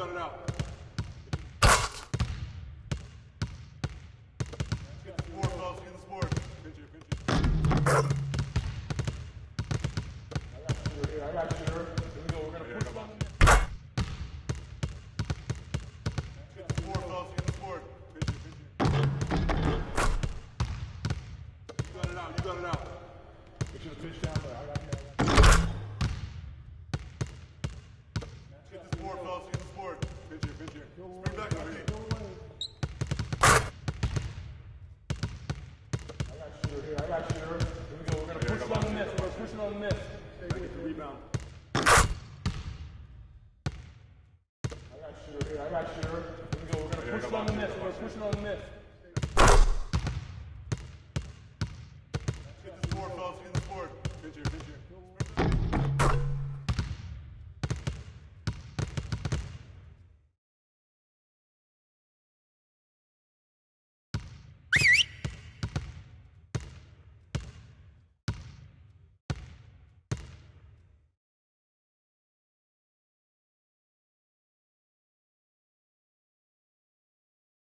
got it out. Get the sport, fellas, get the sport. Pinch it, pinch it. I got you. Here we go. We're going to push it on the net. Get the sport, fellas, get the sport. Pinch it, pinch it. You got it out, you got it out. We should have pitched down there. I got you. Get the sport, fellas, get the sport. Pinch it, pinch it. Spring back on me. I got you. Here we go. We're going to push it on the net. We're going to push it on the net. Get the rebound. I got you. Here we go. We're going to push it on the net. We're going to push it on the net. Get the sport, fellas, get the sport. Pinch it, pinch it.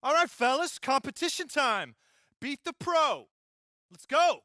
All right, fellas, competition time. Beat the pro. Let's go.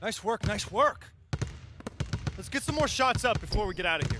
Nice work, nice work. Let's get some more shots up before we get out of here.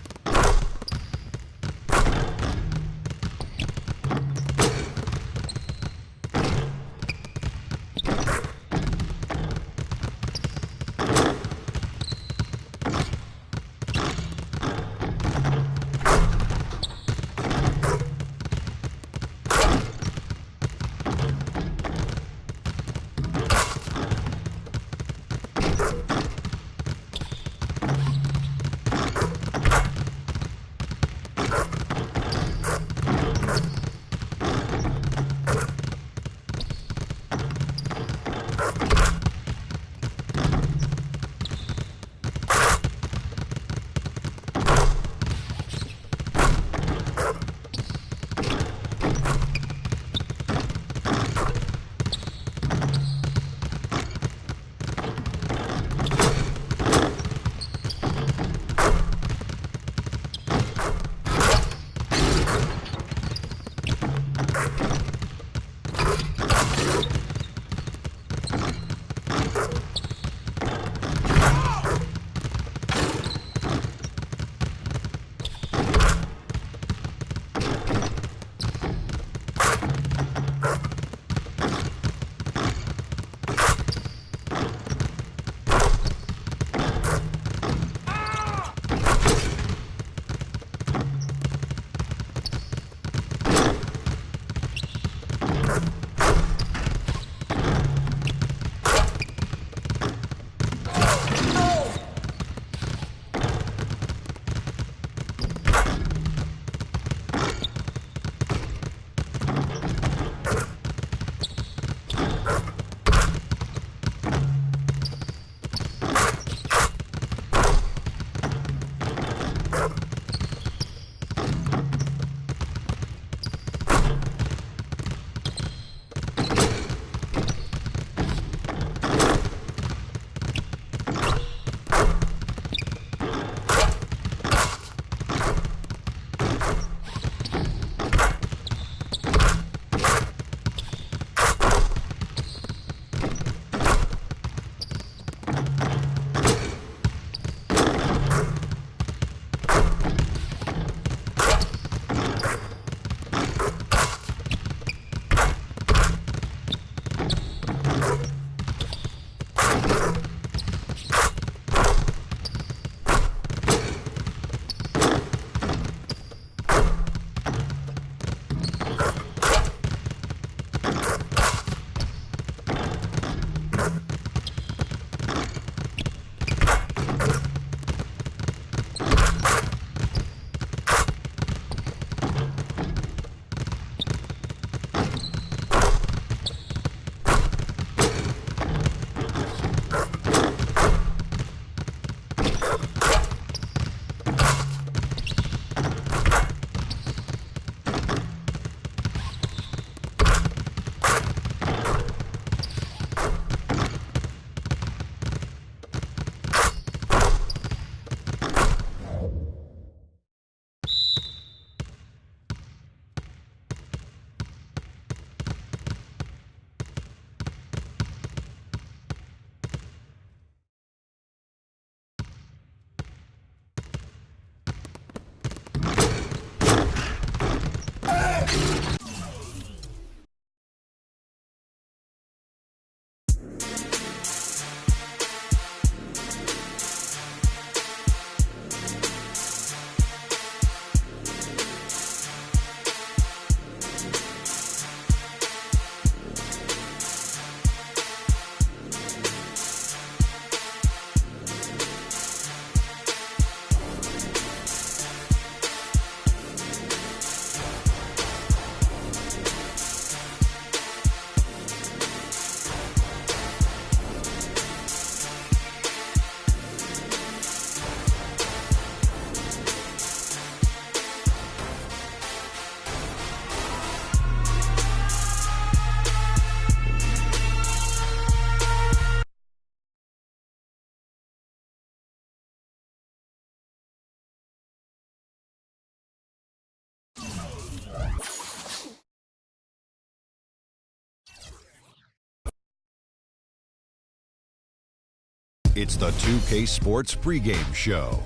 It's the 2K Sports pregame show.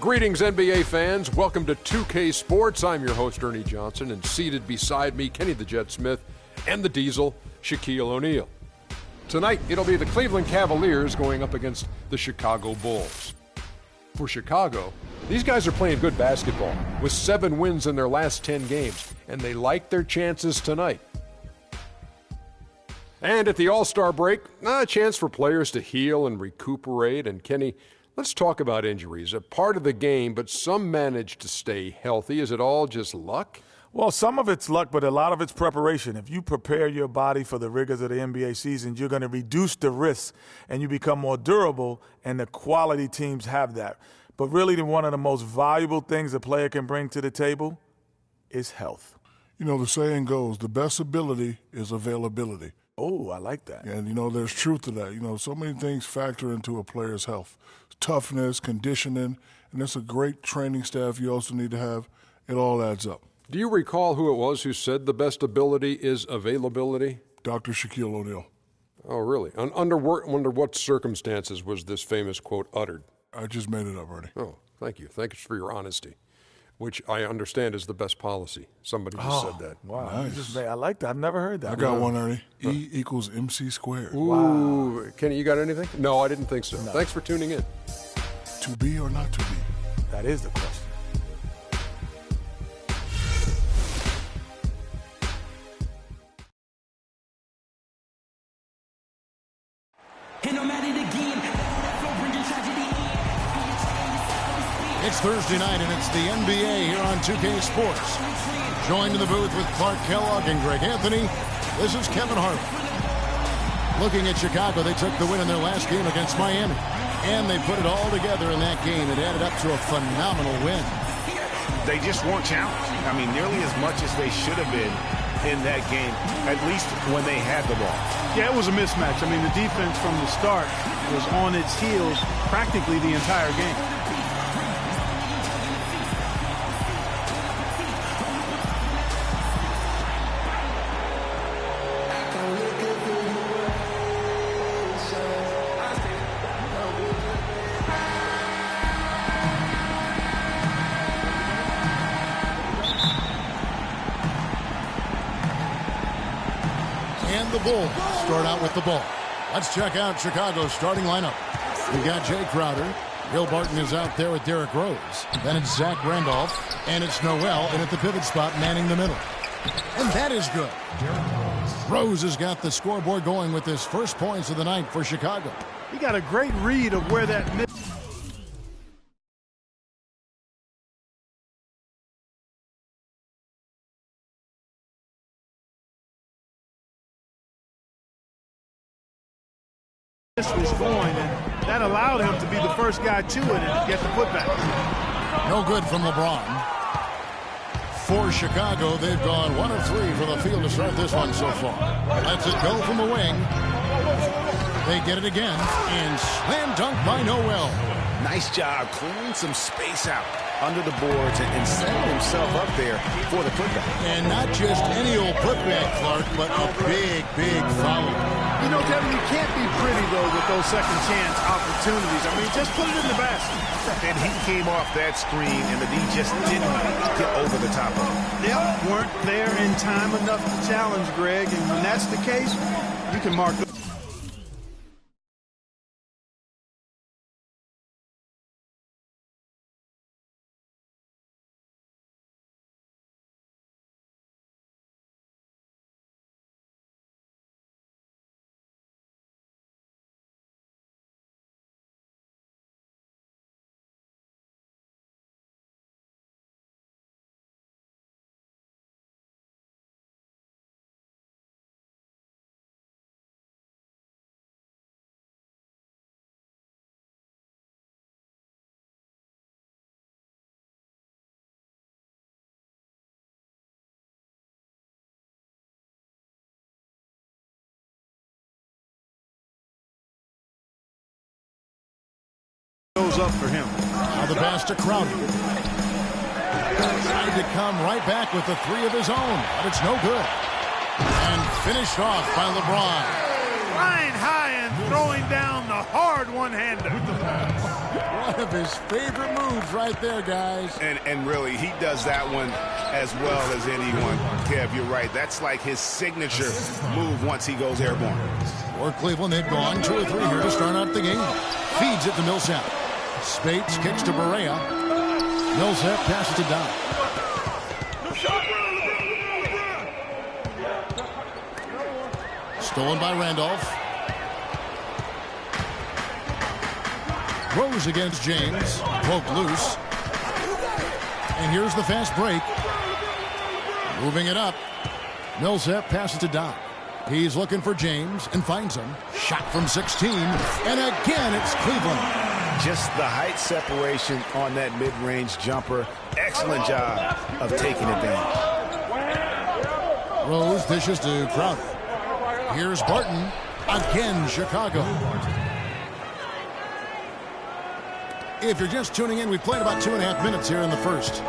Greetings, NBA fans. Welcome to 2K Sports. I'm your host, Ernie Johnson, and seated beside me, Kenny the Jet Smith and the Diesel, Shaquille O'Neal. Tonight, it'll be the Cleveland Cavaliers going up against the Chicago Bulls. For Chicago, these guys are playing good basketball with 7 wins in their last 10 games, and they like their chances tonight. And at the All-Star break, a chance for players to heal and recuperate. And Kenny, let's talk about injuries. A part of the game, but some manage to stay healthy. Is it all just luck? Well, some of it's luck, but a lot of it's preparation. If you prepare your body for the rigors of the NBA season, you're going to reduce the risks and you become more durable, and the quality teams have that. But really, one of the most valuable things a player can bring to the table is health. You know, the saying goes, the best ability is availability. Oh, I like that. And, you know, there's truth to that. You know, so many things factor into a player's health. Toughness, conditioning, and it's a great training staff you also need to have. It all adds up. Do you recall who it was who said the best ability is availability? Dr. Shaquille O'Neal. Oh, really? Under what circumstances was this famous quote uttered? I just made it up, Ernie. Oh, thank you. Thank you for your honesty, which I understand is the best policy. Somebody just said that. Wow. Nice. I like that. I've never heard that. I got one, Ernie. E equals MC squared. Ooh, Kenny, you got anything? No, I didn't think so. No. Thanks for tuning in. To be or not to be? That is the question. It's Thursday night, and it's the NBA here on 2K Sports. Joined in the booth with Clark Kellogg and Greg Anthony, this is Kevin Harlan. Looking at Chicago, they took the win in their last game against Miami, and they put it all together in that game. It added up to a phenomenal win. They just weren't challenged. I mean, nearly as much as they should have been in that game, at least when they had the ball. Yeah, it was a mismatch. I mean, the defense from the start was on its heels practically the entire game. The Bulls start out with the ball. Let's check out Chicago's starting lineup. We've got Jay Crowder. Will Barton is out there with Derrick Rose. Then it's Zach Randolph. And it's Noel in at the pivot spot, manning the middle. And that is good. Rose has got the scoreboard going with his first points of the night for Chicago. He got a great read of where that was going, and that allowed him to be the first guy to it and get the putback. No good from LeBron. For Chicago, they've gone 1 of 3 from the field to start this one so far. Lets it go from the wing. They get it again, and slam dunk by Noel. Nice job clearing some space out under the boards and setting himself up there for the putback. And not just any old putback, Clark, but a big, big foul. You know, Kevin, you can't be pretty, though, with those second chance opportunities. I mean, just put it in the basket. And he came off that screen, and the D just didn't get over the top of him. They weren't there in time enough to challenge Greg, and when that's the case, you can mark the goes up for him. Now the pass to Crowder. Tried to come right back with the 3 of his own, but it's no good. And finished off by LeBron. Flying high and throwing down the hard one-hander. One of his favorite moves right there, guys. And really, he does that one as well as anyone. Kev, you're right. That's like his signature move once he goes airborne. For Cleveland, they've gone 2 or 3 here to start out the game. Feeds it to Millsap. Spates kicks to Berea. Millsap passes to Dodd. Stolen by Randolph. Rose against James. Poked loose. And here's the fast break. Moving it up. Millsap passes to Dodd. He's looking for James and finds him. Shot from 16. And again, it's Cleveland. Just the height separation on that mid-range jumper. Excellent job of taking advantage. Rose dishes to Crowder. Here's Barton. Again, Chicago. If you're just tuning in, we've played about 2.5 minutes here in the first.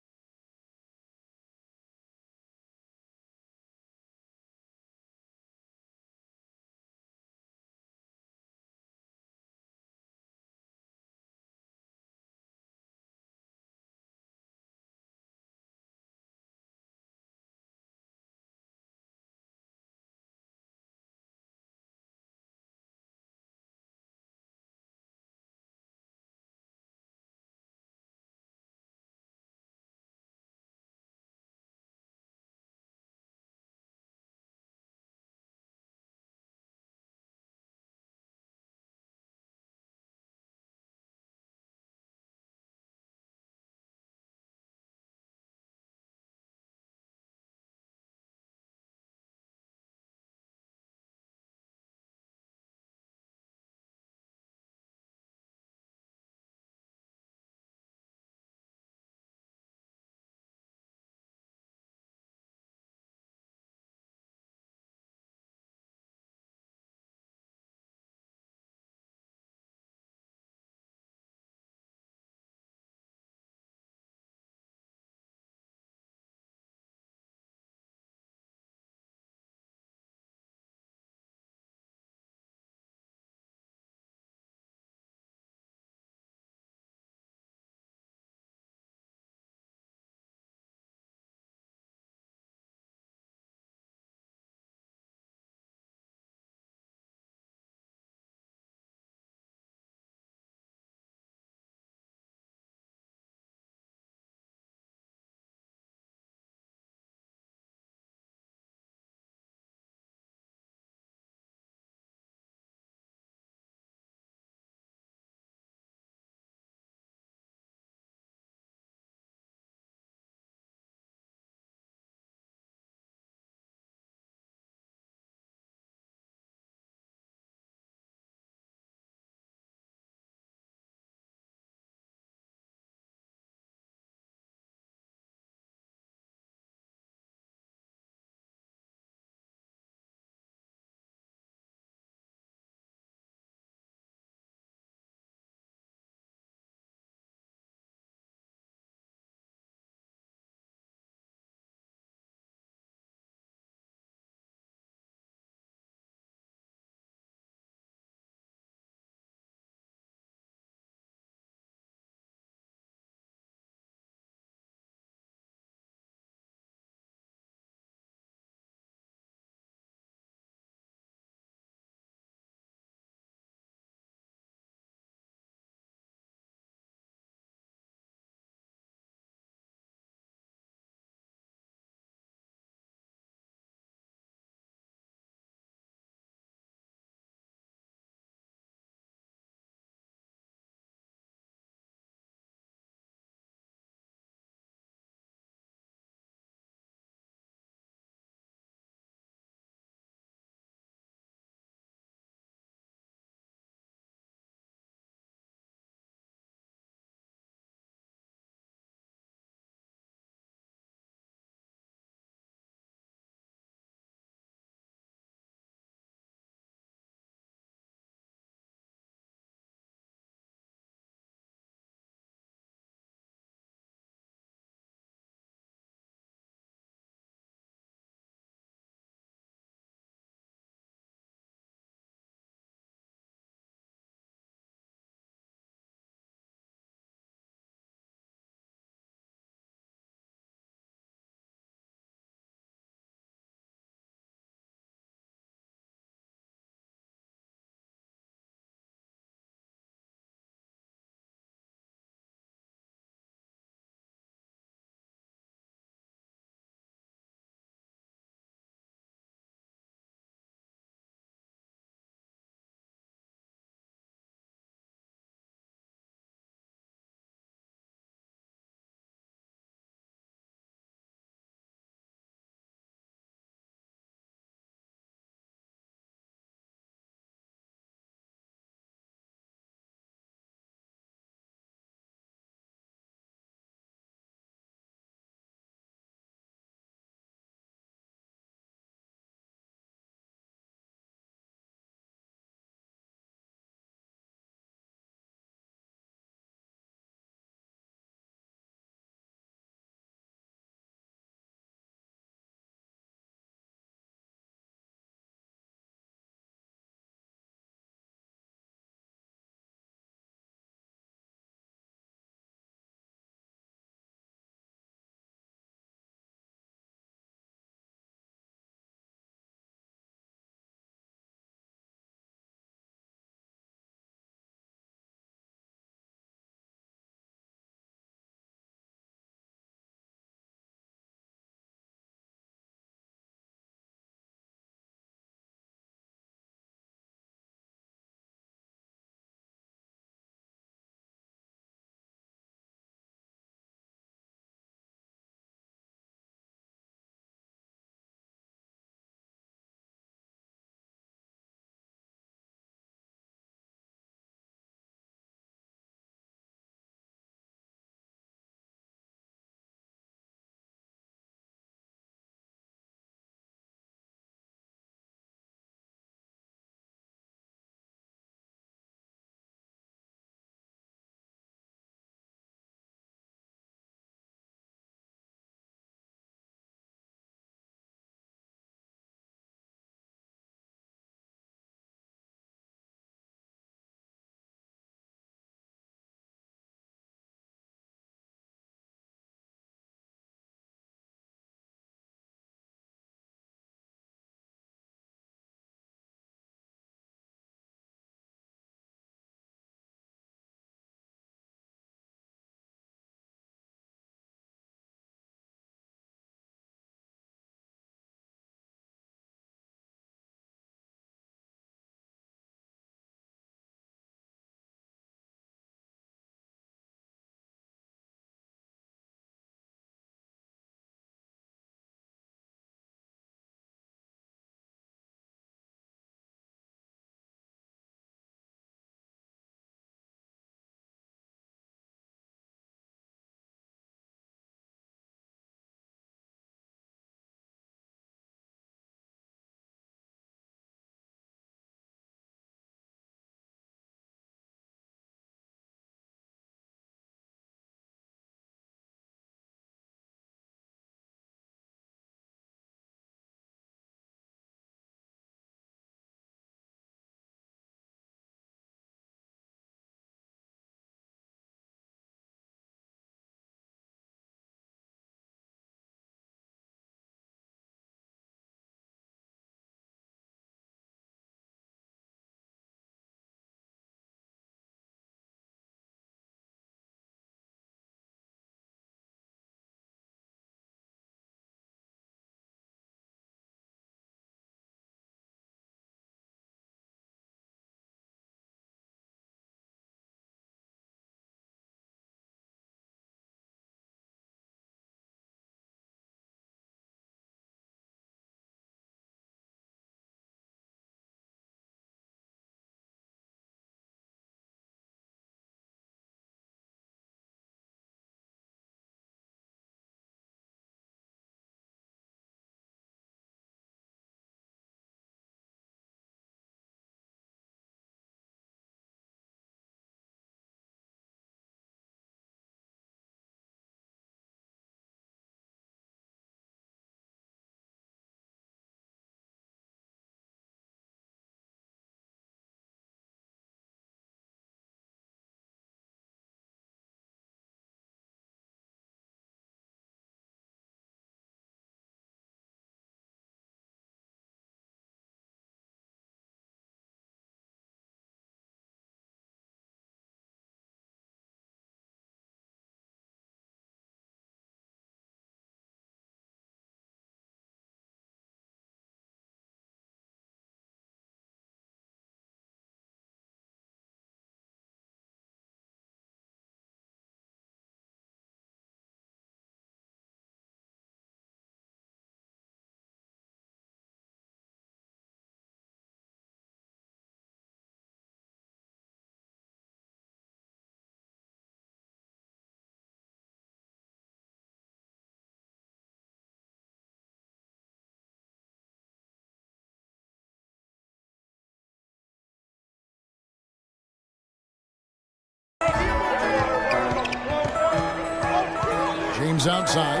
Moves outside.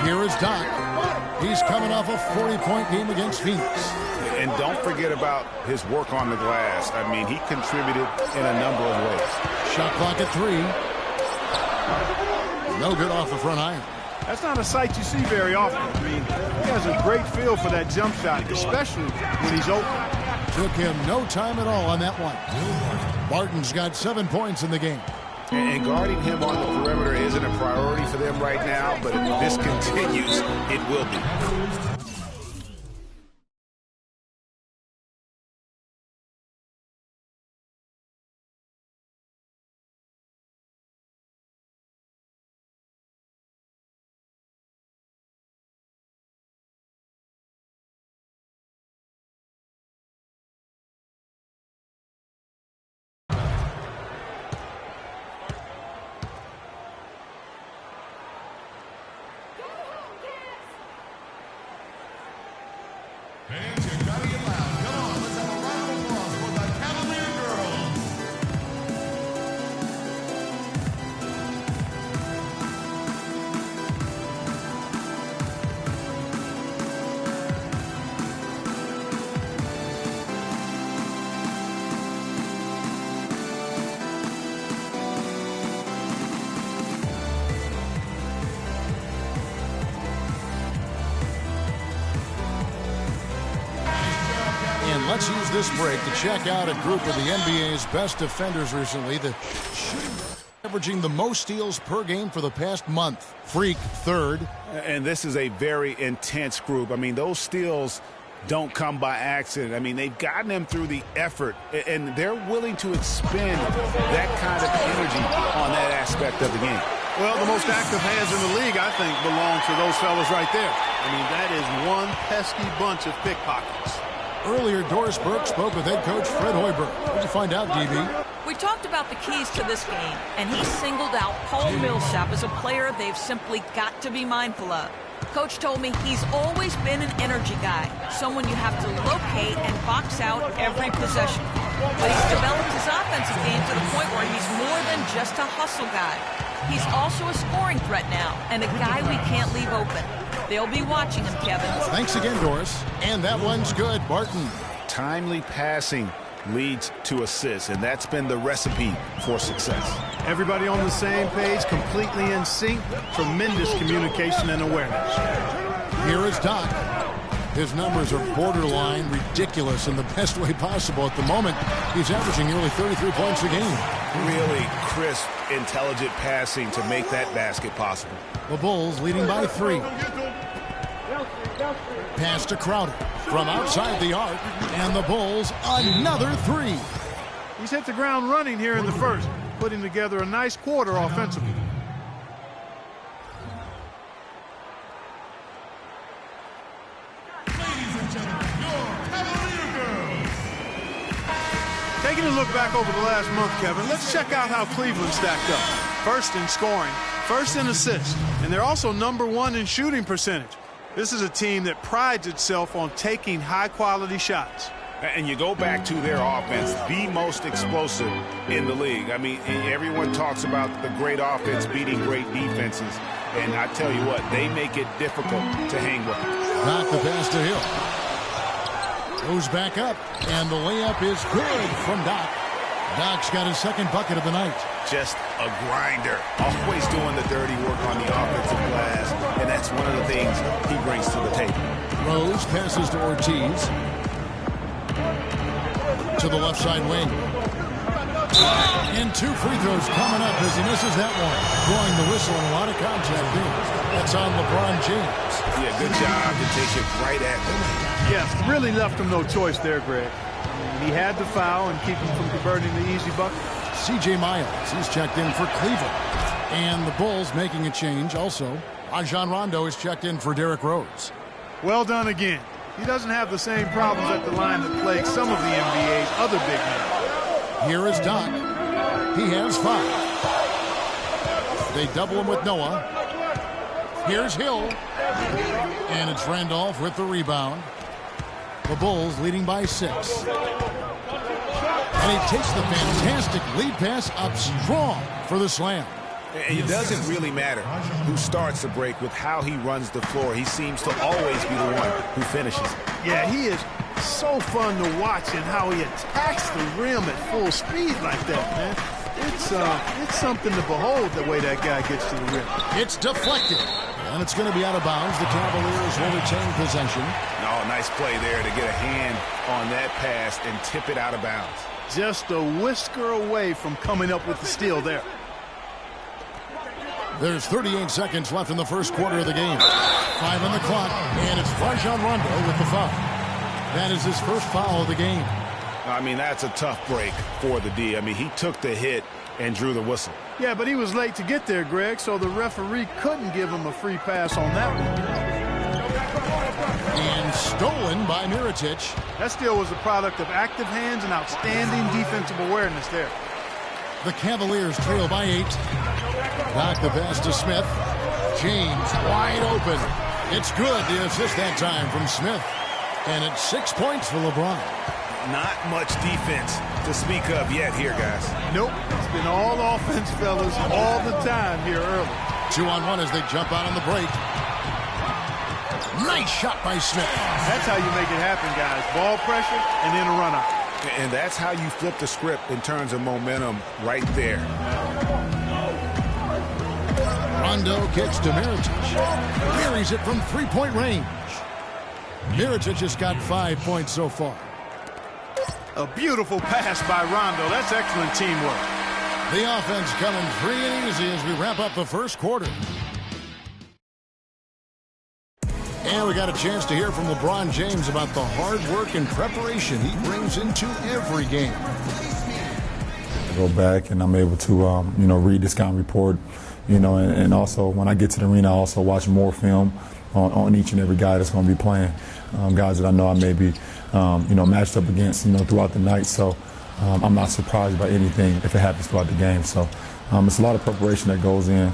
Here is Doc. He's coming off a 40-point game against Phoenix. And don't forget about his work on the glass. I mean, he contributed in a number of ways. Shot clock at 3. No good off the front iron. That's not a sight you see very often. I mean, he has a great feel for that jump shot, especially when he's open. Took him no time at all on that one. Barton's got 7 points in the game. And guarding him on the perimeter isn't a priority for them right now, but if this continues, it will be. Let's use this break to check out a group of the NBA's best defenders recently. The averaging the most steals per game for the past month. Freak third. And this is a very intense group. I mean, those steals don't come by accident. I mean, they've gotten them through the effort, and they're willing to expend that kind of energy on that aspect of the game. Well, the most active hands in the league, I think, belong to those fellas right there. I mean, that is one pesky bunch of pickpockets. Earlier, Doris Burke spoke with head coach Fred Hoiberg. What did you find out, DB? We talked about the keys to this game, and he singled out Paul Millsap as a player they've simply got to be mindful of. Coach told me he's always been an energy guy, someone you have to locate and box out every possession. But he's developed his offensive game to the point where he's more than just a hustle guy. He's also a scoring threat now, and a guy we can't leave open. They'll be watching him, Kevin. Thanks again, Doris. And that one's good, Barton. Timely passing leads to assists, and that's been the recipe for success. Everybody on the same page, completely in sync, tremendous communication and awareness. Here is Doc. His numbers are borderline ridiculous in the best way possible at the moment. He's averaging nearly 33 points a game. Really crisp, intelligent passing to make that basket possible. The Bulls leading by 3. Pass to Crowder from outside the arc, and the Bulls another 3. He's hit the ground running here in the first, putting together a nice quarter offensively. Taking a look back over the last month, Kevin, let's check out how Cleveland stacked up. First in scoring, first in assists, and they're also #1 in shooting percentage. This is a team that prides itself on taking high-quality shots. And you go back to their offense, the most explosive in the league. I mean, everyone talks about the great offense beating great defenses. And I tell you what, they make it difficult to hang with them. Not the pass to Hill. Goes back up, and the layup is good from Doc. Doc's got his second bucket of the night. Just a grinder, always doing the dirty work on the offensive glass, and that's one of the things he brings to the table. Rose passes to Ortiz. To the left side wing. And 2 free throws coming up as he misses that one. Drawing the whistle and a lot of contact there. That's on LeBron James. Yeah, good job to take it right at them. Yeah, really left him no choice there, Greg. He had to foul and keep him from converting the easy bucket. C.J. Miles, he's checked in for Cleveland. And the Bulls making a change also. Rajon Rondo is checked in for Derrick Rose. Well done again. He doesn't have the same problems at the line that plague some of the NBA's other big men. Here is Doc. He has 5. They double him with Noah. Here's Hill. And it's Randolph with the rebound. The Bulls leading by 6. And he takes the fantastic lead pass up strong for the slam. And it doesn't really matter who starts the break with how he runs the floor. He seems to always be the one who finishes. Yeah, he is so fun to watch and how he attacks the rim at full speed like that, man. It's something to behold the way that guy gets to the rim. It's deflected, and it's going to be out of bounds. The Cavaliers will retain possession. Oh, nice play there to get a hand on that pass and tip it out of bounds. Just a whisker away from coming up with the steal there. There's 38 seconds left in the first quarter of the game. 5 on the clock, and it's Rajon Rondo with the foul. That is his first foul of the game. I mean, that's a tough break for the D. I mean, he took the hit and drew the whistle. Yeah, but he was late to get there, Greg, so the referee couldn't give him a free pass on that one. And stolen by Mirotic. That steal was a product of active hands and outstanding defensive awareness there. The Cavaliers trail by 8. Knock the pass to Smith. James wide open. It's good. The assist that time from Smith. And it's 6 points for LeBron. Not much defense to speak of yet here, guys. Nope. It's been all offense, fellas, all the time here early. 2-on-1 as they jump out on the break. Nice shot by Smith. That's how you make it happen, guys. Ball pressure and then a run out. And that's how you flip the script in terms of momentum right there. Rondo kicks to Mirotic. Buries it from three-point range. Mirotic has got 5 points so far. A beautiful pass by Rondo. That's excellent teamwork. The offense coming free and easy as we wrap up the first quarter. And we got a chance to hear from LeBron James about the hard work and preparation he brings into every game. I go back and I'm able to, read the scouting report, and also when I get to the arena, I also watch more film on each and every guy that's going to be playing, guys that I know I may be, matched up against, throughout the night. So I'm not surprised by anything if it happens throughout the game. So it's a lot of preparation that goes in,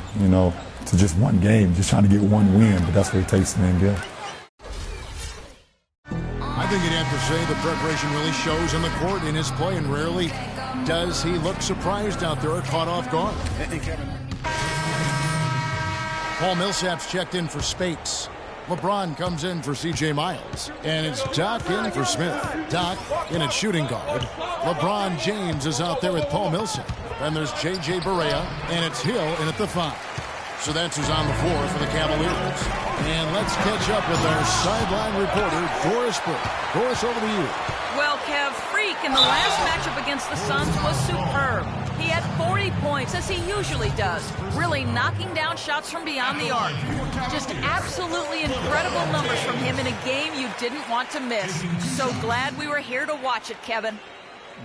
to just one game, just trying to get one win, but that's what it takes to win good. I think you'd have to say the preparation really shows in the court in his play, and rarely does he look surprised out there or caught off guard. Paul Millsap's checked in for Spates. LeBron comes in for C.J. Miles. And it's Doc in for Smith. Doc in at shooting guard. LeBron James is out there with Paul Millsap. Then there's J.J. Barea, and it's Hill in at the 5. So that's who's on the floor for the Cavaliers. And let's catch up with our sideline reporter, Doris Burke. Doris, over to you. Well, Kev, Freak in the last matchup against the Suns was superb. He had 40 points, as he usually does, really knocking down shots from beyond the arc. Just absolutely incredible numbers from him in a game you didn't want to miss. So glad we were here to watch it, Kevin.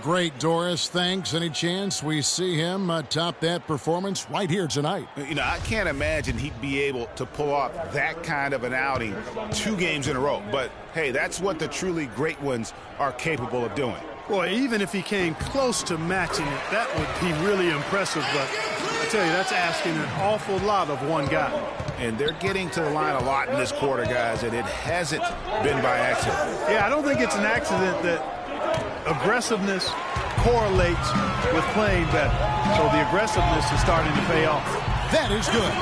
Great, Doris. Thanks. Any chance we see him top that performance right here tonight? I can't imagine he'd be able to pull off that kind of an outing 2 games in a row. But, hey, that's what the truly great ones are capable of doing. Boy, even if he came close to matching it, that would be really impressive. But I tell you, that's asking an awful lot of one guy. And they're getting to the line a lot in this quarter, guys, and it hasn't been by accident. Yeah, I don't think it's an accident that aggressiveness correlates with playing better. So the aggressiveness is starting to pay off. That is good.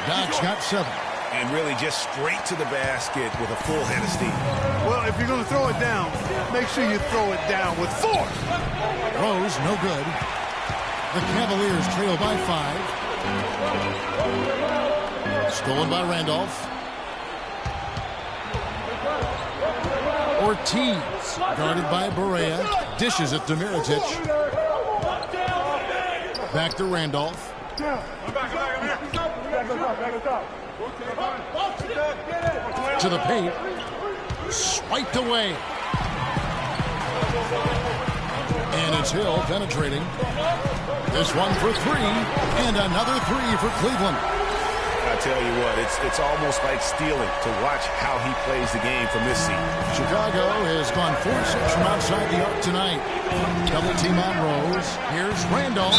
Doc's got 7. And really just straight to the basket with a full head of steam. Well, if you're going to throw it down, make sure you throw it down with force. Rose, no good. The Cavaliers trail by 5. Stolen by Randolph. Ortiz, guarded by Barea. Dishes it to Mirotic. Back to Randolph. To the paint. Swiped away. And it's Hill penetrating. This one for 3. And another 3 for Cleveland. I tell you what, it's almost like stealing to watch how he plays the game from this seat. Chicago has gone 4-6 from outside the arc tonight. Double team on Rose. Here's Randolph.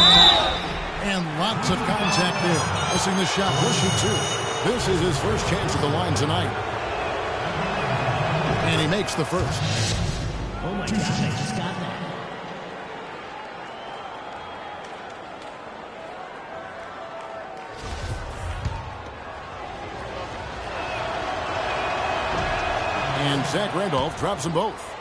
And lots of contact there. Missing the shot. Will shoot 2. This is his first chance at the line tonight. And he makes the first. Oh my God, I just got that. And Zach Randolph drops them both.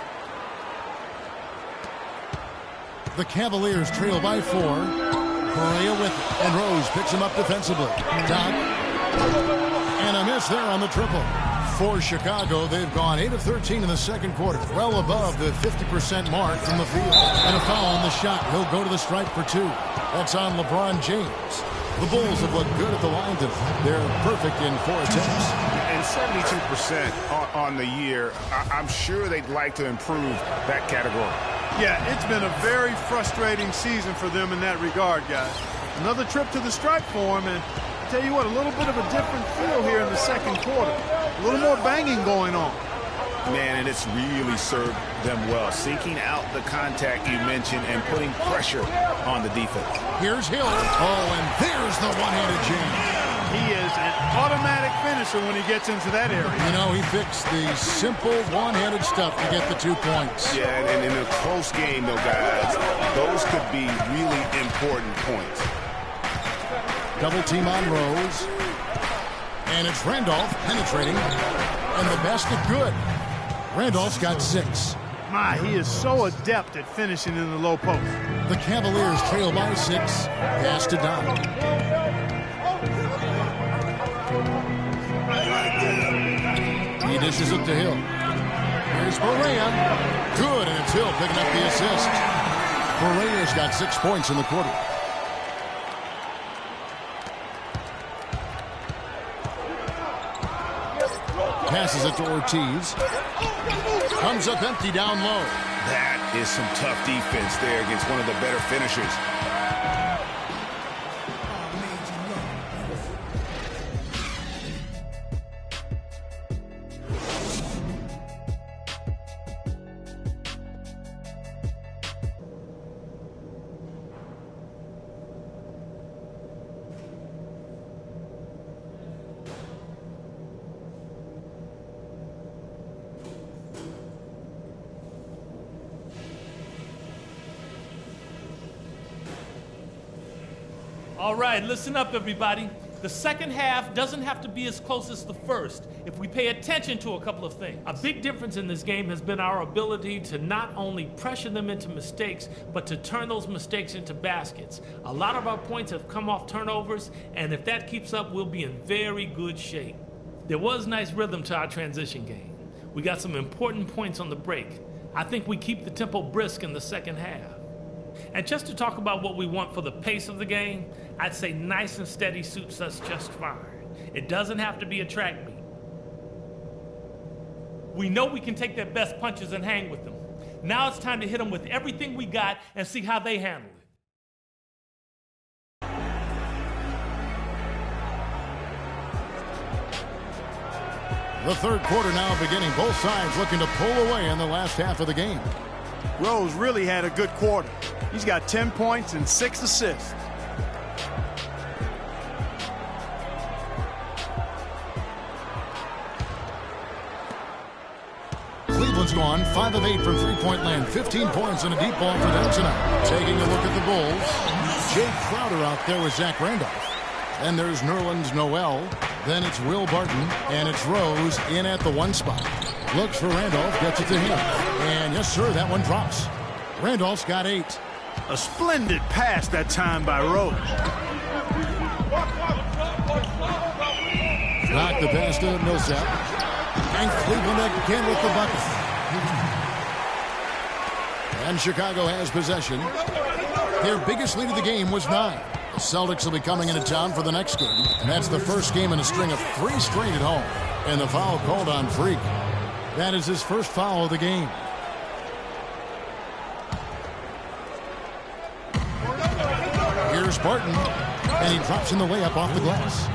The Cavaliers trail by 4. Correa with it, and Rose picks him up defensively. Doc, and a miss there on the triple. For Chicago, they've gone 8 of 13 in the second quarter, well above the 50% mark from the field. And a foul on the shot. He'll go to the stripe for 2. That's on LeBron James. The Bulls have looked good at the line. They're perfect in 4 attempts. And 72% on the year. I'm sure they'd like to improve that category. Yeah, it's been a very frustrating season for them in that regard, guys. Another trip to the stripe for them, and I tell you what, a little bit of a different feel here in the second quarter. A little more banging going on. Man, and it's really served them well. Seeking out the contact you mentioned and putting pressure on the defense. Here's Hill. Oh, and there's the one-handed jam. He is an automatic finisher when he gets into that area. You know, he fixed the simple one-handed stuff to get the 2 points. Yeah, and in a close game, though, guys, those could be really important points. Double team on Rose. And it's Randolph penetrating. And the basket good. Randolph's got 6. My, he is so adept at finishing in the low post. The Cavaliers trail by 6. Pass to Doc. He dishes it to Hill. Here's Correa. Good, and it's Hill picking up the assist. Correa's got 6 points in the quarter. Passes it to Ortiz. Comes up empty down low. That is some tough defense there against one of the better finishers. All right, listen up, everybody. The second half doesn't have to be as close as the first if we pay attention to a couple of things. A big difference in this game has been our ability to not only pressure them into mistakes, but to turn those mistakes into baskets. A lot of our points have come off turnovers, and if that keeps up, we'll be in very good shape. There was nice rhythm to our transition game. We got some important points on the break. I think we keep the tempo brisk in the second half. And just to talk about what we want for the pace of the game, I'd say nice and steady suits us just fine. It doesn't have to be a track meet. We know we can take their best punches and hang with them. Now it's time to hit them with everything we got and see how they handle it. The third quarter now beginning. Both sides looking to pull away in the last half of the game. Rose really had a good quarter. He's got 10 points and 6 assists. Cleveland's gone 5 of 8 from three-point land. 15 points and a deep ball for them tonight. Taking a look at the Bulls. Jake Crowder out there with Zach Randolph. Then there's Nerlens Noel. Then it's Will Barton. And it's Rose in at the 1 spot. Looks for Randolph, gets it to him. And yes, sir, that one drops. Randolph's got 8. A splendid pass that time by Rose. Knocked the pass to Millsap. And Cleveland again with the bucket. And Chicago has possession. Their biggest lead of the game was 9. The Celtics will be coming into town for the next game. And that's the first game in a string of 3 straight at home. And the foul called on Freak. That is his first foul of the game. Here's Barton, and he drops in the layup off the glass.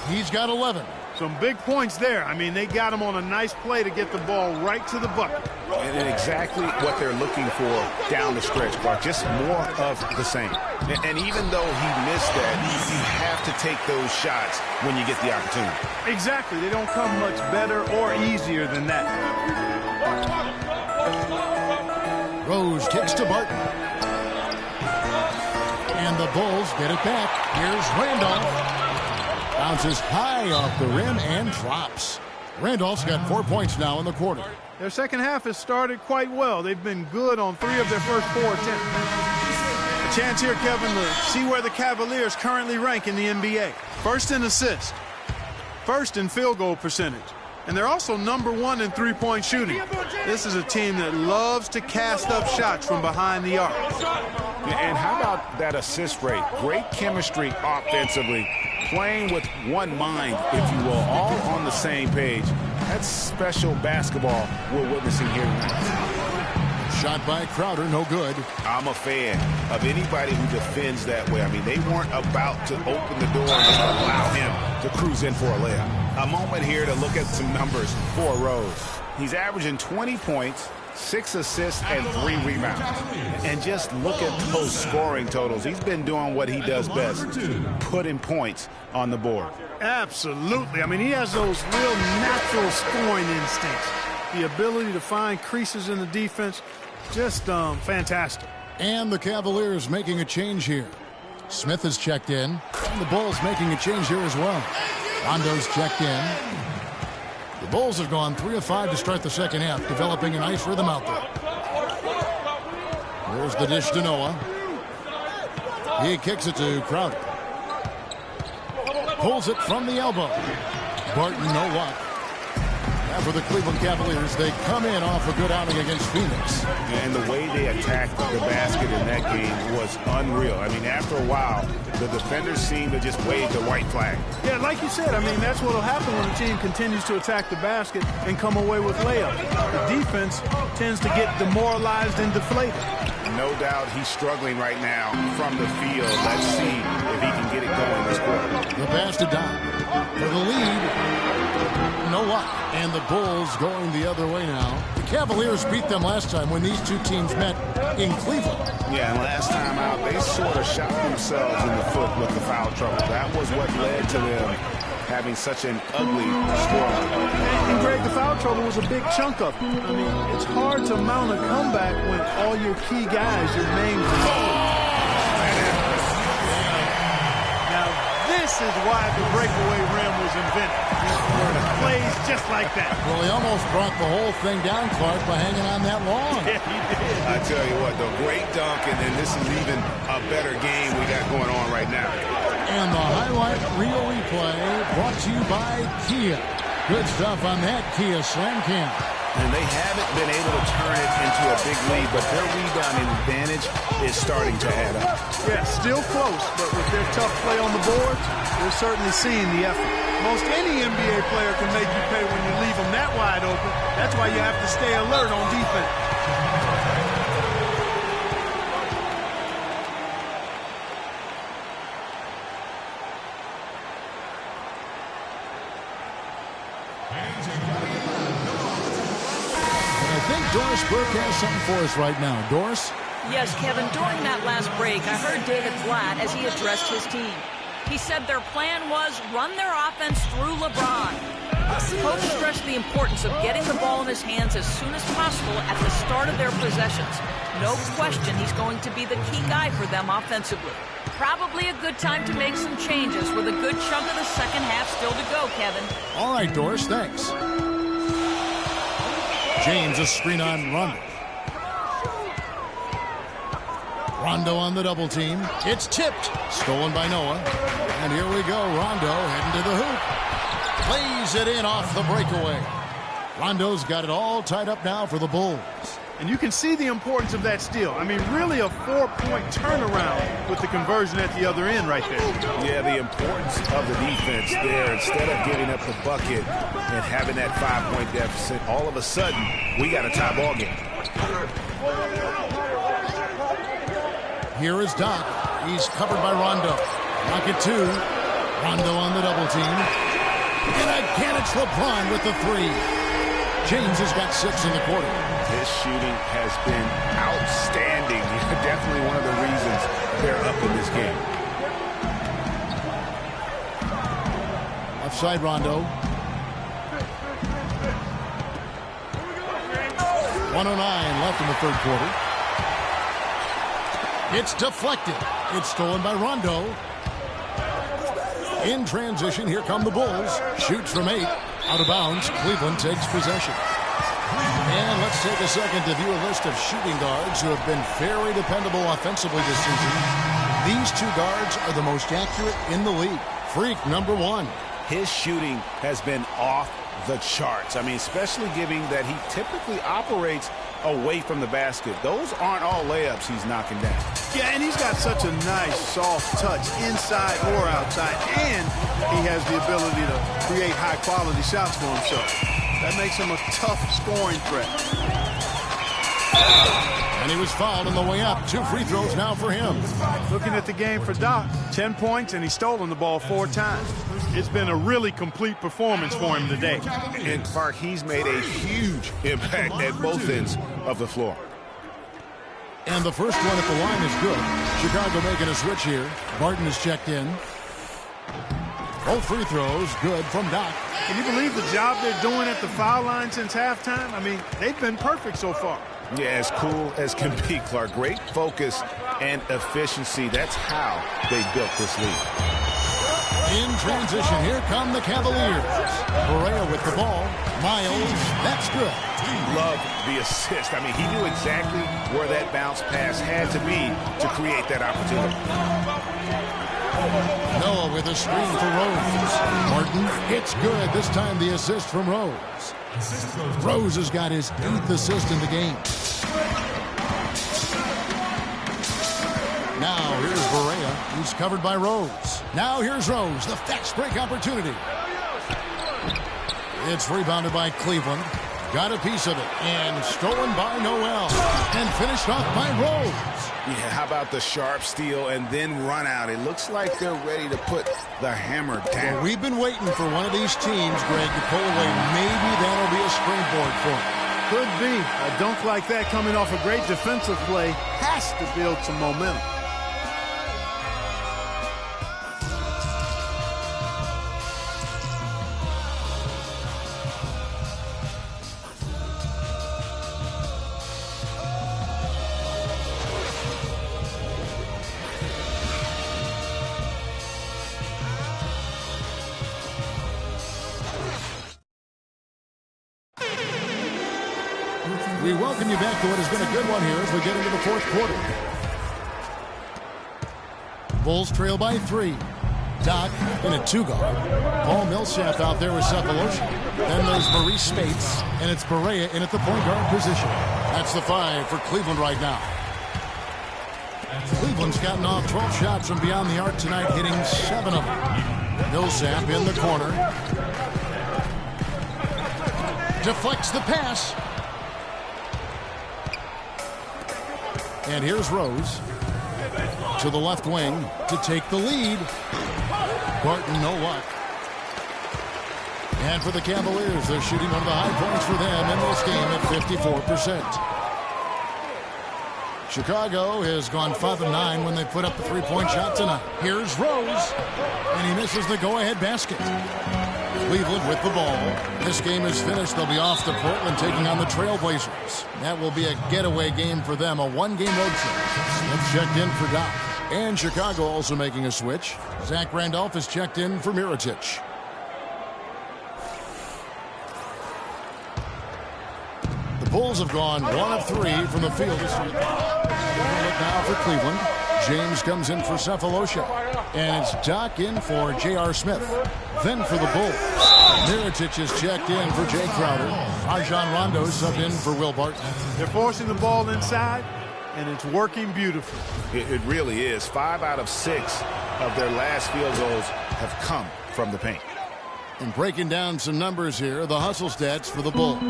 He's got 11. Some big points there. I mean, they got him on a nice play to get the ball right to the bucket. And exactly what they're looking for down the stretch, Clark. Just more of the same. And even though he missed that, you have to take those shots when you get the opportunity. Exactly. They don't come much better or easier than that. Rose kicks to Barton. And the Bulls get it back. Here's Randolph. Bounces high off the rim and drops. Randolph's got 4 points now in the quarter. Their second half has started quite well. They've been good on 3 of their first 4 attempts. A chance here, Kevin, to see where the Cavaliers currently rank in the NBA. First in assists, first in field goal percentage, and they're also number 1 in three-point shooting. This is a team that loves to cast up shots from behind the arc. And how about that assist rate? Great chemistry offensively, playing with one mind, if you will, all on the same page. That's special basketball we're witnessing here tonight. Shot by Crowder, no good. I'm a fan of anybody who defends that way. I mean, they weren't about to open the door and just allow him to cruise in for a layup. A moment here to look at some numbers for Rose. He's averaging 20 points, 6 assists, and 3 rebounds. And just look at those scoring totals. He's been doing what he does best, putting points on the board. Absolutely. I mean, he has those real natural scoring instincts. The ability to find creases in the defense, just fantastic. And the Cavaliers making a change here. Smith has checked in, and the Bulls making a change here as well. Rondo's checked in. The Bulls have gone 3 of 5 to start the second half, developing a nice rhythm out there. Here's the dish to Noah. He kicks it to Crowder. Pulls it from the elbow. Barton, no luck. Now for the Cleveland Cavaliers, they come in off a good outing against Phoenix. And the way they attacked the basket in that game was unreal. I mean, after a while, the defenders seemed to just wave the white flag. Yeah, like you said, I mean, that's what will happen when a team continues to attack the basket and come away with layups. The defense tends to get demoralized and deflated. No doubt he's struggling right now from the field. Let's see if he can get it going this quarter. The pass to Don for the lead. No luck. And the Bulls going the other way now. The Cavaliers beat them last time when these two teams met in Cleveland. Yeah, and last time out, they sort of shot themselves in the foot with the foul trouble. That was what led to them having such an ugly scoreline. And Greg, the foul trouble was a big chunk of it. I mean, it's hard to mount a comeback when all your key guys, your main Now, this is why the breakaway rim was invented. Plays just like that. Well, he almost brought the whole thing down, Clark, by hanging on that long. Yeah, he did. I tell you what, the great dunk, and then this is even a better game we got going on right now. And the highlight reel replay brought to you by Kia. Good stuff on that Kia Slam Cam. And they haven't been able to turn it into a big lead, but their rebounding advantage is starting to add up. Yeah, still close, but with their tough play on the board, they're certainly seeing the effort. Most any NBA player can make you pay when you leave them that wide open. That's why you have to stay alert on defense. Doris Burke has something for us right now. Doris? Yes, Kevin, during that last break, I heard David Blatt as he addressed his team. He said their plan was run their offense through LeBron. Coach stressed the importance of getting the ball in his hands as soon as possible at the start of their possessions. No question he's going to be the key guy for them offensively. Probably a good time to make some changes with a good chunk of the second half still to go, Kevin. All right, Doris, thanks. James, a screen on Rondo. Rondo on the double team. It's tipped. Stolen by Noah. And here we go. Rondo heading to the hoop. Plays it in off the breakaway. Rondo's got it all tied up now for the Bulls. And you can see the importance of that steal. I mean, really a 4-point turnaround with the conversion at the other end right there. Yeah, the importance of the defense there. Instead of giving up the bucket and having that 5-point deficit, all of a sudden, we got a tie ball game. Here is Doc. He's covered by Rondo. Rocket 2. Rondo on the double team. And again, it's LeBron with the 3. James has got 6 in the quarter. His shooting has been outstanding. Definitely one of the reasons they're up in this game. Offside Rondo. 1:09 left in the third quarter. It's deflected. It's stolen by Rondo. In transition, here come the Bulls. Shoots from 8. Out of bounds, Cleveland takes possession. And let's take a second to view a list of shooting guards who have been very dependable offensively this season. These two guards are the most accurate in the league. Freak, number 1. His shooting has been off the charts. I mean, especially given that he typically operates away from the basket. Those aren't all layups he's knocking down. Yeah, and he's got such a nice, soft touch inside or outside, and he has the ability to create high-quality shots for himself. That makes him a tough scoring threat. And he was fouled on the way up. 2 free throws now for him. Looking at the game for Doc, 10 points, and he's stolen the ball 4 times. It's been a really complete performance for him today. And Clark, he's made a huge impact at both ends of the floor. And the first one at the line is good. Chicago making a switch here. Barton is checked in. Both free throws good from Doc. Can you believe the job they're doing at the foul line since halftime? I mean, they've been perfect so far. Yeah, as cool as can be, Clark. Great focus and efficiency. That's how they built this lead. In transition, here come the Cavaliers. Barea with the ball. Miles, that's good. Love the assist. I mean, he knew exactly where that bounce pass had to be to create that opportunity. Noah with a screen for Rose. Martin, it's good. This time the assist from Rose. Rose has got his 8th assist in the game. Now here's Barea. He's covered by Rose. Now here's Rose. The fast break opportunity. It's rebounded by Cleveland. Got a piece of it. And stolen by Noel. And finished off by Rose. Yeah, how about the sharp steal and then run out? It looks like they're ready to put the hammer down. Well, we've been waiting for one of these teams, Greg, to pull away. Maybe that'll be a springboard for them. Could be. A dunk like that coming off a great defensive play has to build some momentum. We welcome you back to what has been a good one here as we get into the 4th quarter. Bulls trail by 3. Doc in a 2-guard. Paul Millsap out there with Cephalosha. Then there's Maurice Spates, and it's Barea in at the point guard position. That's the 5 for Cleveland right now. Cleveland's gotten off 12 shots from beyond the arc tonight, hitting 7 of them. Millsap in the corner. Deflects the pass. And here's Rose to the left wing to take the lead. Barton, no luck. And for the Cavaliers, they're shooting one of the high points for them in this game at 54%. Chicago has gone 5 of 9 when they put up the 3-point shot tonight. Here's Rose, and he misses the go-ahead basket. Cleveland with the ball. This game is finished. They'll be off to Portland taking on the Trailblazers. That will be a getaway game for them, a 1-game road trip. Smith checked in for Doc. And Chicago also making a switch. Zach Randolph is checked in for Mirotic. The Bulls have gone 1 of 3 from the field. Now for Cleveland. James comes in for Cephalosha. And it's Doc in for J.R. Smith. Then for the Bulls, Mirotic is checked in for Jay Crowder. Rajon Rondo subbed in for Will Barton. They're forcing the ball inside, and it's working beautifully. It really is. 5 out of 6 of their last field goals have come from the paint. And breaking down some numbers here, the hustle stats for the Bulls.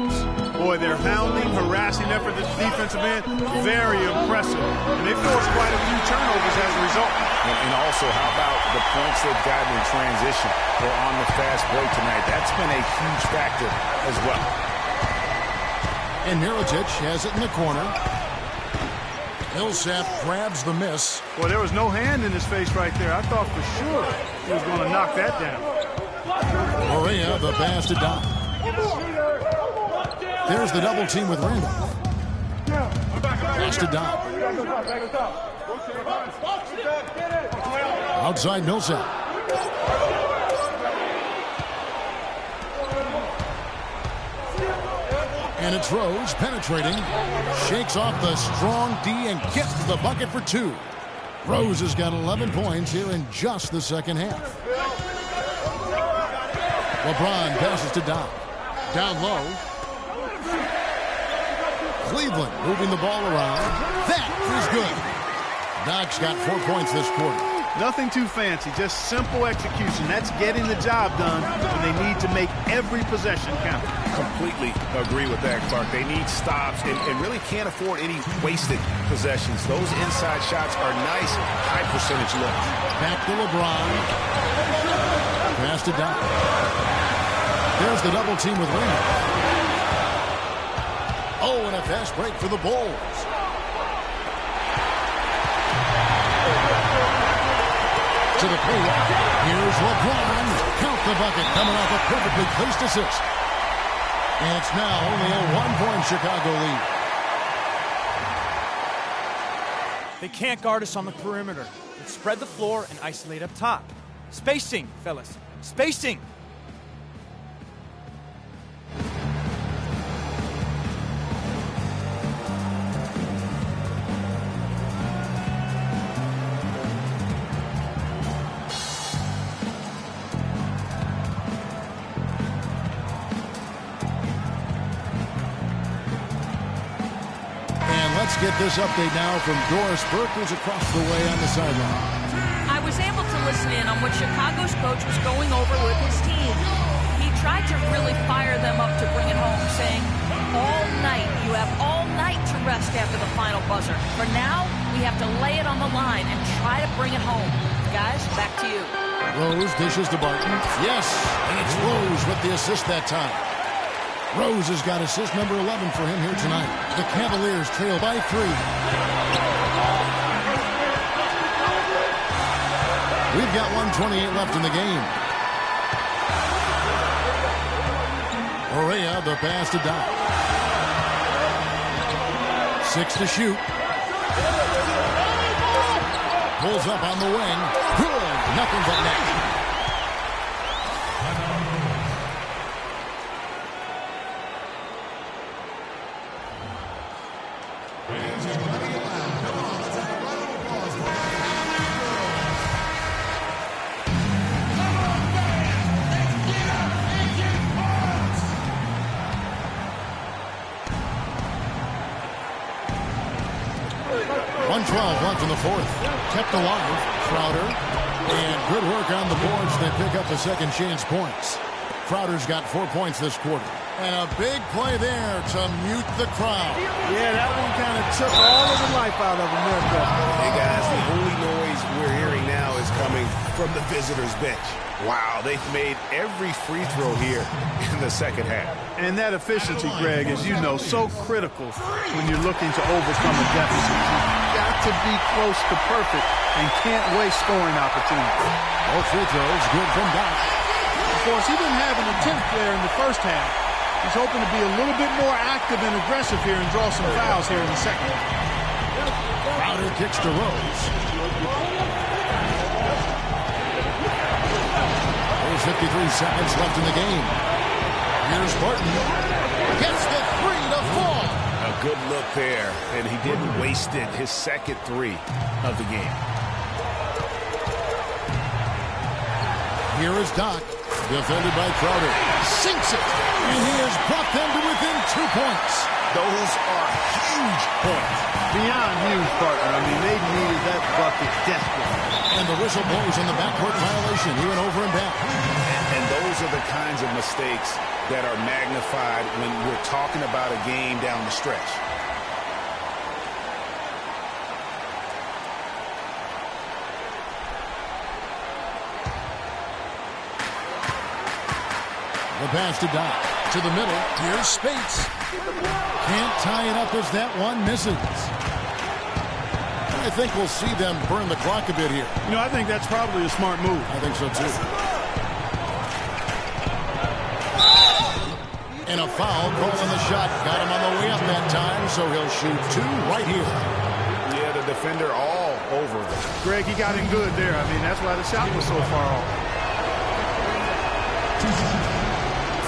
Boy, their hounding, harassing effort at the defensive end, very impressive. And they forced quite a few turnovers as a result. And also, how about the points they've gotten in transition or on the fast break tonight? That's been a huge factor as well. And Mirotic has it in the corner. Millsap grabs the miss. Well, there was no hand in his face right there. I thought for sure he was going to knock that down. Barea, the pass to Doc. There's the double team with Randolph. Pass to Doc. Outside Millsap. And it's Rose penetrating. Shakes off the strong D and gets to the bucket for 2. Rose has got 11 points here in just the second half. LeBron passes to Doc. Down low. Cleveland moving the ball around. That is good. Doc's got 4 points this quarter. Nothing too fancy, just simple execution. That's getting the job done when they need to make every possession count. Completely agree with that, Clark. They need stops and really can't afford any wasted possessions. Those inside shots are nice, high percentage looks. Back to LeBron. Pass to Doc. There's the double team with Raymond. Oh, and a fast break for the Bulls. To the paint. Here's LeBron. Count the bucket. Coming off a perfectly placed assist. And it's now only a 1-point Chicago lead. They can't guard us on the perimeter. Let's spread the floor and isolate up top. Spacing, fellas. Spacing. Let's get this update now from Doris Burke, who's across the way on the sideline. I was able to listen in on what Chicago's coach was going over with his team. He tried to really fire them up to bring it home, saying, all night, you have all night to rest after the final buzzer. For now, we have to lay it on the line and try to bring it home. Guys, back to you. Rose dishes to Barton. Yes, and it's Rose with the assist that time. Rose has got assist number 11 for him here tonight. The Cavaliers trail by 3. We've got 1:28 left in the game. Correa, the pass to Doc. 6 to shoot. Pulls up on the wing. Good. Nothing but net. Left in the fourth. Kept alive. Crowder. And good work on the boards. They pick up the second chance points. Crowder's got 4 points this quarter. And a big play there to mute the crowd. Yeah, that one kind of took all of the life out of America. Hey, guys, the only noise we're hearing now is coming from the visitors' bench. Wow, they've made every free throw here in the second half. And that efficiency, Greg, as you know, so critical when you're looking to overcome a deficit. You've got to be close to perfect and can't waste scoring opportunities. All free throws good from Doc. Of course, he didn't have an attempt there in the first half. He's hoping to be a little bit more active and aggressive here and draw some fouls here in the second half. Crowder kicks to Rose. There's 53 seconds left in the game. Here's Barton. Gets the 3 to fall. A good look there, and he didn't waste it. His second 3 of the game. Here is Doc, defended by Crowder. Sinks it, and he has brought them to within 2 points. Those are huge points. Beyond huge, partner. I mean, they needed that bucket desperately. And the whistle blows on the backcourt violation. He went over and back. And those are the kinds of mistakes that are magnified when we're talking about a game down the stretch. The pass to Doc. To the middle. Here's Spates. Can't tie it up as that one misses. I think we'll see them burn the clock a bit here. You know, I think that's probably a smart move. I think so, too. And a foul calling the shot. Got him on the way up that time, so he'll shoot 2 right here. Yeah, the defender all over them. Greg, he got him good there. I mean, that's why the shot was so far off.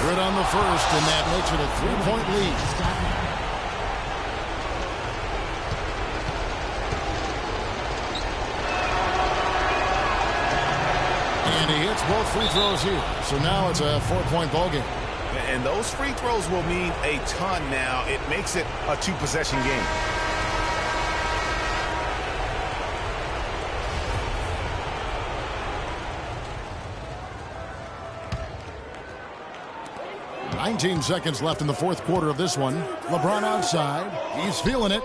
Good on the first, and that makes it a 3-point lead. And he hits both free throws here. So now it's a 4-point ball game. And those free throws will mean a ton now. It makes it a 2-possession game. "19 seconds left in the fourth quarter of this one. LeBron outside. He's feeling it.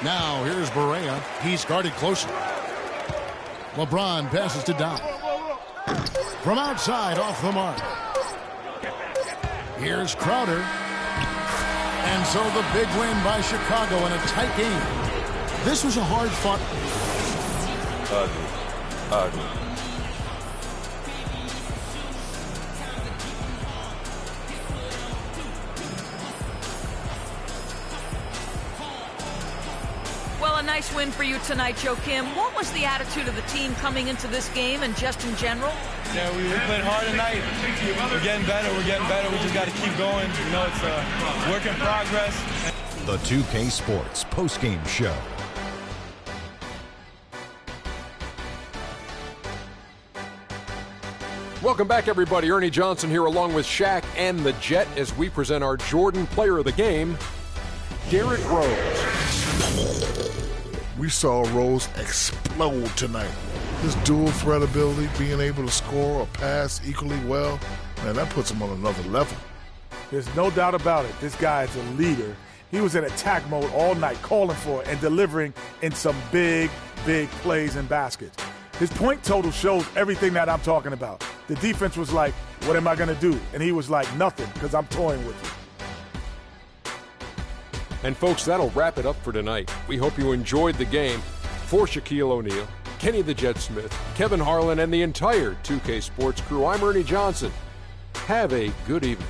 Now here's Barea. He's guarded closely. LeBron passes to Doc. From outside, off the mark. Here's Crowder. And so the big win by Chicago in a tight game. This was a hard-fought. Ugly. Well, a nice win for you tonight, Joakim. What was the attitude of the team coming into this game and just in general? Yeah, we played hard tonight. We're getting better. We just got to keep going. You know, it's a work in progress. The 2K Sports postgame show. Welcome back, everybody. Ernie Johnson here along with Shaq and the Jet as we present our Jordan Player of the Game, Derrick Rose. We saw Rose explode tonight. His dual threat ability, being able to score or pass equally well, man, that puts him on another level. There's no doubt about it. This guy is a leader. He was in attack mode all night, calling for it and delivering in some big, big plays and baskets. His point total shows everything that I'm talking about. The defense was like, what am I going to do? And he was like, nothing, because I'm toying with you. And folks, that'll wrap it up for tonight. We hope you enjoyed the game. For Shaquille O'Neal, Kenny the Jet Smith, Kevin Harlan, and the entire 2K Sports crew, I'm Ernie Johnson. Have a good evening.